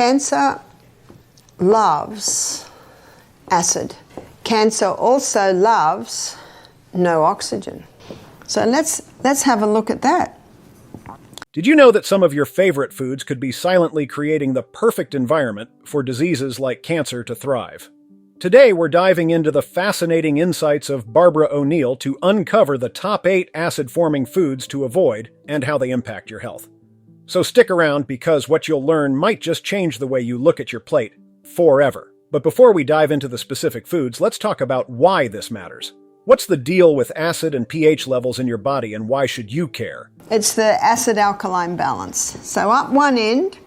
Cancer loves acid. Cancer also loves no oxygen. So let's have a look at that. Did you know that some of your favorite foods could be silently creating the perfect environment for diseases like cancer to thrive? Today, we're diving into the fascinating insights of Barbara O'Neill to uncover the top 8 acid-forming foods to avoid and how they impact your health. So stick around, because what you'll learn might just change the way you look at your plate forever. But before we dive into the specific foods, let's talk about why this matters. What's the deal with acid and pH levels in your body, and why should you care? It's the acid-alkaline balance. So up one end,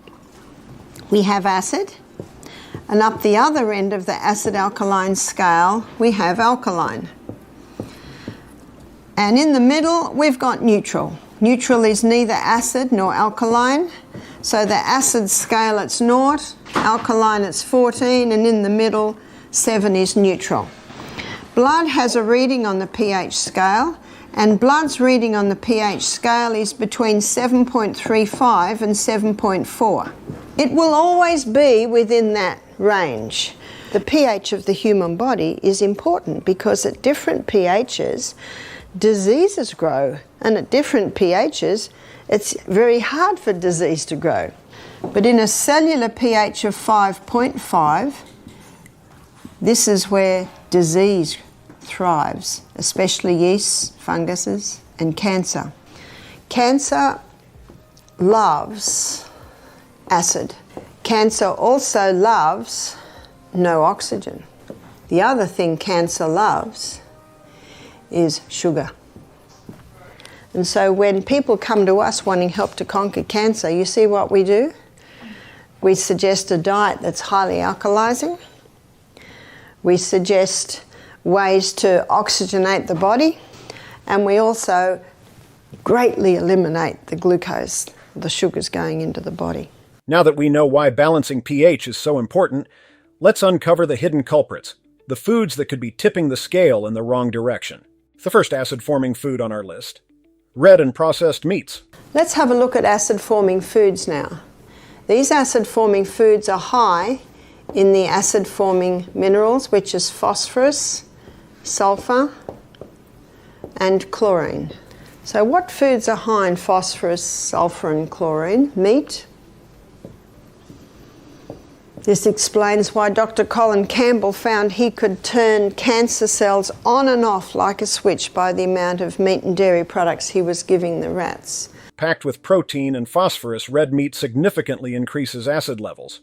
we have acid. And up the other end of the acid-alkaline scale, we have alkaline. And in the middle, we've got neutral. Neutral is neither acid nor alkaline. So the acid scale, it's 0, alkaline, it's 14, and in the middle, 7 is neutral. Blood has a reading on the pH scale, and blood's reading on the pH scale is between 7.35 and 7.4. It will always be within that range. The pH of the human body is important because at different pHs, diseases grow, and at different pHs, it's very hard for disease to grow. But in a cellular pH of 5.5, this is where disease thrives, especially yeasts, funguses, and cancer. Cancer loves acid. Cancer also loves no oxygen. The other thing cancer loves is sugar. And so when people come to us wanting help to conquer cancer, you see what we do? We suggest a diet that's highly alkalizing. We suggest ways to oxygenate the body, and we also greatly eliminate the glucose, the sugars going into the body. Now that we know why balancing pH is so important, let's uncover the hidden culprits, the foods that could be tipping the scale in the wrong direction. The first acid-forming food on our list: red and processed meats. Let's have a look at acid-forming foods now. These acid-forming foods are high in the acid-forming minerals, which is phosphorus, sulfur, and chlorine. So what foods are high in phosphorus, sulfur, and chlorine? Meat. This explains why Dr. Colin Campbell found he could turn cancer cells on and off like a switch by the amount of meat and dairy products he was giving the rats. Packed with protein and phosphorus, red meat significantly increases acid levels.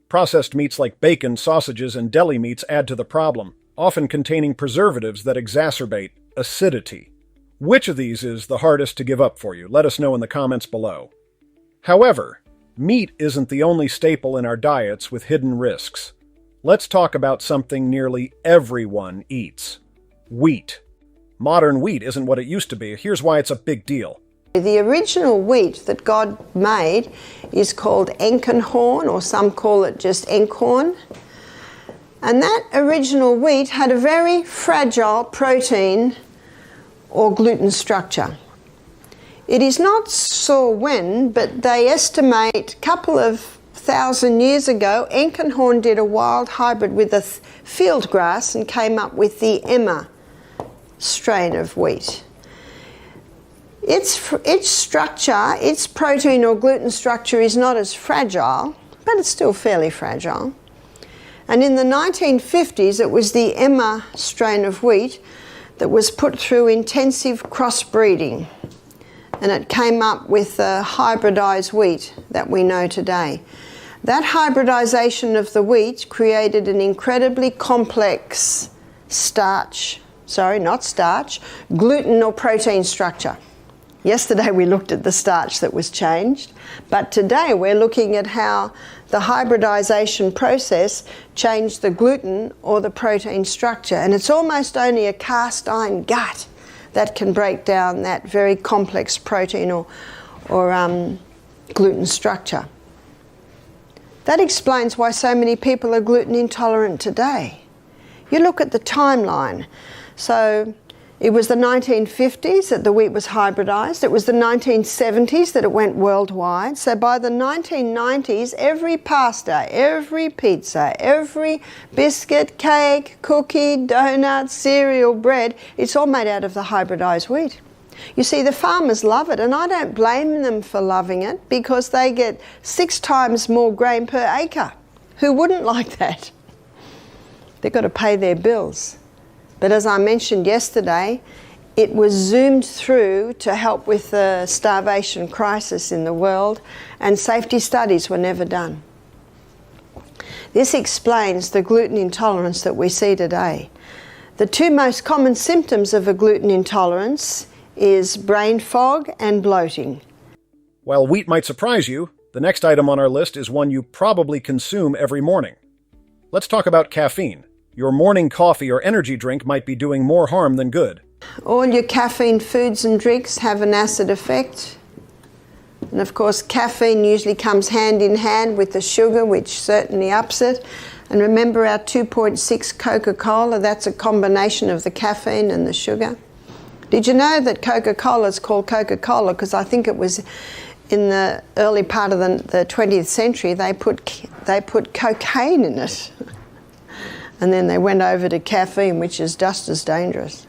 Processed meats like bacon, sausages, and deli meats add to the problem, often containing preservatives that exacerbate acidity. Which of these is the hardest to give up for you? Let us know in the comments below. However, meat isn't the only staple in our diets with hidden risks. Let's talk about something nearly everyone eats: wheat. Modern wheat isn't what it used to be. Here's why it's a big deal. The original wheat that God made is called Enkenhorn, or some call it just Enkhorn. And that original wheat had a very fragile protein or gluten structure. It is not sure when, but they estimate a couple of thousand years ago, Enkenhorn did a wild hybrid with a field grass and came up with the Emma strain of wheat. Its structure, its protein or gluten structure is not as fragile, but it's still fairly fragile. And in the 1950s, it was the Emma strain of wheat that was put through intensive crossbreeding, and it came up with the hybridized wheat that we know today. That hybridization of the wheat created an incredibly complex gluten or protein structure. Yesterday we looked at the starch that was changed, but today we're looking at how the hybridization process changed the gluten or the protein structure, and it's almost only a cast iron gut that can break down that very complex protein or gluten structure. That explains why so many people are gluten intolerant today. You look at the timeline. So It was the 1950s that the wheat was hybridized. It was the 1970s that it went worldwide. So by the 1990s, every pasta, every pizza, every biscuit, cake, cookie, donut, cereal, bread, it's all made out of the hybridized wheat. You see, the farmers love it, and I don't blame them for loving it because they get 6 times more grain per acre. Who wouldn't like that? They've got to pay their bills. But as I mentioned yesterday, it was zoomed through to help with the starvation crisis in the world, and safety studies were never done. This explains the gluten intolerance that we see today. The 2 most common symptoms of a gluten intolerance is brain fog and bloating. While wheat might surprise you, the next item on our list is one you probably consume every morning. Let's talk about caffeine. Your morning coffee or energy drink might be doing more harm than good. All your caffeine foods and drinks have an acid effect. And of course, caffeine usually comes hand in hand with the sugar, which certainly ups it. And remember our 2.6 Coca-Cola, that's a combination of the caffeine and the sugar. Did you know that Coca-Cola is called Coca-Cola because I think it was in the early part of the 20th century they put cocaine in it. And then they went over to caffeine, which is just as dangerous.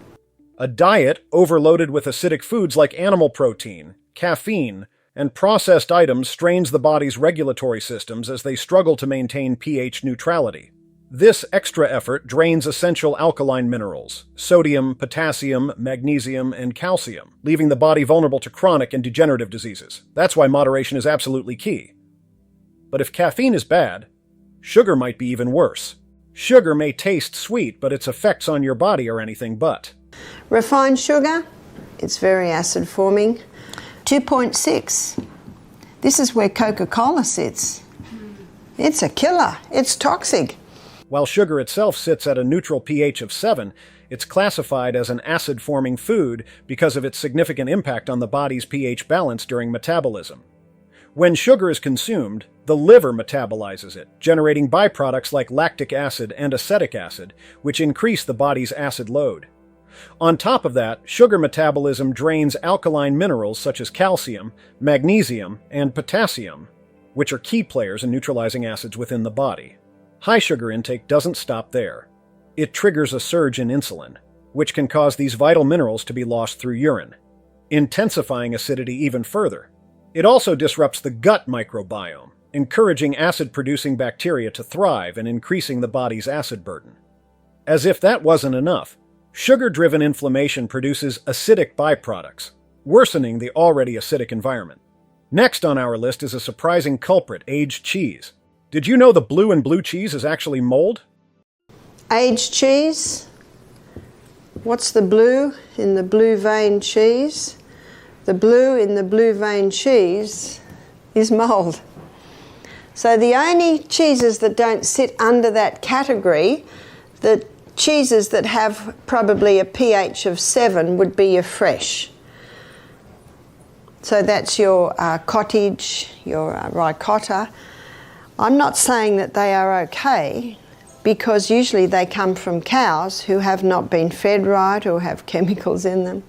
A diet overloaded with acidic foods like animal protein, caffeine, and processed items strains the body's regulatory systems as they struggle to maintain pH neutrality. This extra effort drains essential alkaline minerals, sodium, potassium, magnesium, and calcium, leaving the body vulnerable to chronic and degenerative diseases. That's why moderation is absolutely key. But if caffeine is bad, sugar might be even worse. Sugar may taste sweet, but its effects on your body are anything but. Refined sugar, it's very acid forming. 2.6. This is where Coca-Cola sits. It's a killer. It's toxic. While sugar itself sits at a neutral pH of 7, it's classified as an acid-forming food because of its significant impact on the body's pH balance during metabolism. When sugar is consumed, the liver metabolizes it, generating byproducts like lactic acid and acetic acid, which increase the body's acid load. On top of that, sugar metabolism drains alkaline minerals such as calcium, magnesium, and potassium, which are key players in neutralizing acids within the body. High sugar intake doesn't stop there. It triggers a surge in insulin, which can cause these vital minerals to be lost through urine, intensifying acidity even further. It also disrupts the gut microbiome, encouraging acid-producing bacteria to thrive and increasing the body's acid burden. As if that wasn't enough, sugar-driven inflammation produces acidic byproducts, worsening the already acidic environment. Next on our list is a surprising culprit, aged cheese. Did you know the blue in blue cheese is actually mold? Aged cheese. What's the blue in the blue vein cheese? The blue in the blue vein cheese is mold. So the only cheeses that don't sit under that category, the cheeses that have probably a pH of 7 would be your fresh. So that's your cottage, your ricotta. I'm not saying that they are okay, because usually they come from cows who have not been fed right or have chemicals in them.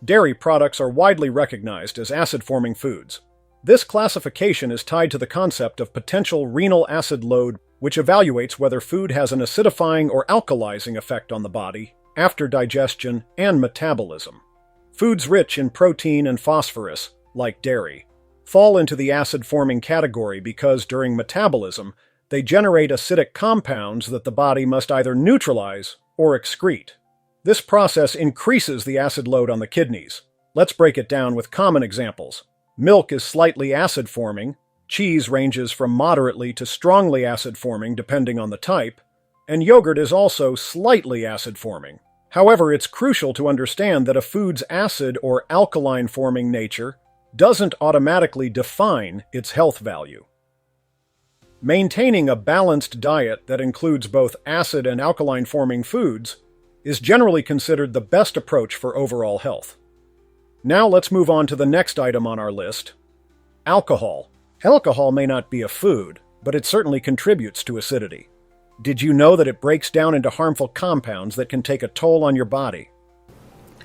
Dairy products are widely recognized as acid-forming foods. This classification is tied to the concept of potential renal acid load, which evaluates whether food has an acidifying or alkalizing effect on the body after digestion and metabolism. Foods rich in protein and phosphorus, like dairy, fall into the acid-forming category because during metabolism, they generate acidic compounds that the body must either neutralize or excrete. This process increases the acid load on the kidneys. Let's break it down with common examples. Milk is slightly acid-forming, cheese ranges from moderately to strongly acid-forming depending on the type, and yogurt is also slightly acid-forming. However, it's crucial to understand that a food's acid or alkaline-forming nature doesn't automatically define its health value. Maintaining a balanced diet that includes both acid and alkaline-forming foods is generally considered the best approach for overall health. Now let's move on to the next item on our list: alcohol. Alcohol may not be a food, but it certainly contributes to acidity. Did you know that it breaks down into harmful compounds that can take a toll on your body?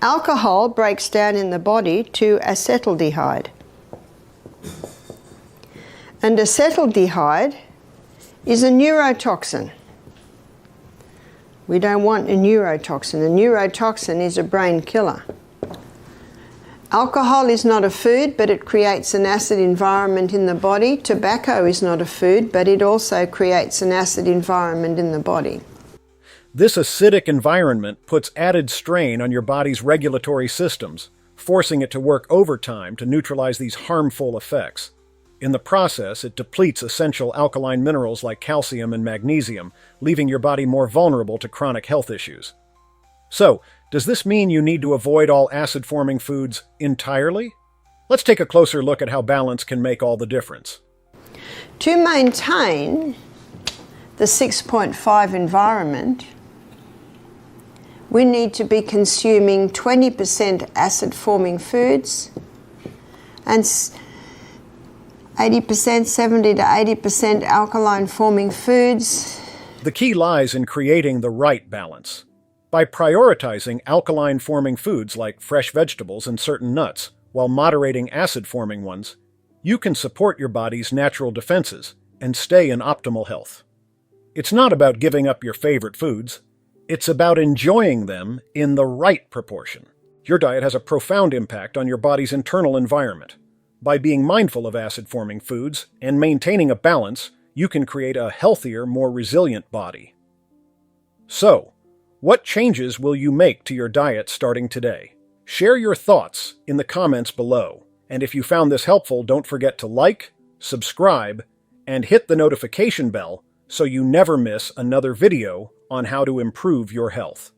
Alcohol breaks down in the body to acetaldehyde. And acetaldehyde is a neurotoxin. We don't want a neurotoxin. A neurotoxin is a brain killer. Alcohol is not a food, but it creates an acid environment in the body. Tobacco is not a food, but it also creates an acid environment in the body. This acidic environment puts added strain on your body's regulatory systems, forcing it to work overtime to neutralize these harmful effects. In the process, it depletes essential alkaline minerals like calcium and magnesium, leaving your body more vulnerable to chronic health issues. So, does this mean you need to avoid all acid-forming foods entirely? Let's take a closer look at how balance can make all the difference. To maintain the 6.5 environment, we need to be consuming 20% acid-forming foods and 80%, 70 to 80% alkaline-forming foods. The key lies in creating the right balance. By prioritizing alkaline-forming foods like fresh vegetables and certain nuts, while moderating acid-forming ones, you can support your body's natural defenses and stay in optimal health. It's not about giving up your favorite foods. It's about enjoying them in the right proportion. Your diet has a profound impact on your body's internal environment. By being mindful of acid-forming foods and maintaining a balance, you can create a healthier, more resilient body. So, what changes will you make to your diet starting today? Share your thoughts in the comments below. And if you found this helpful, don't forget to like, subscribe, and hit the notification bell so you never miss another video on how to improve your health.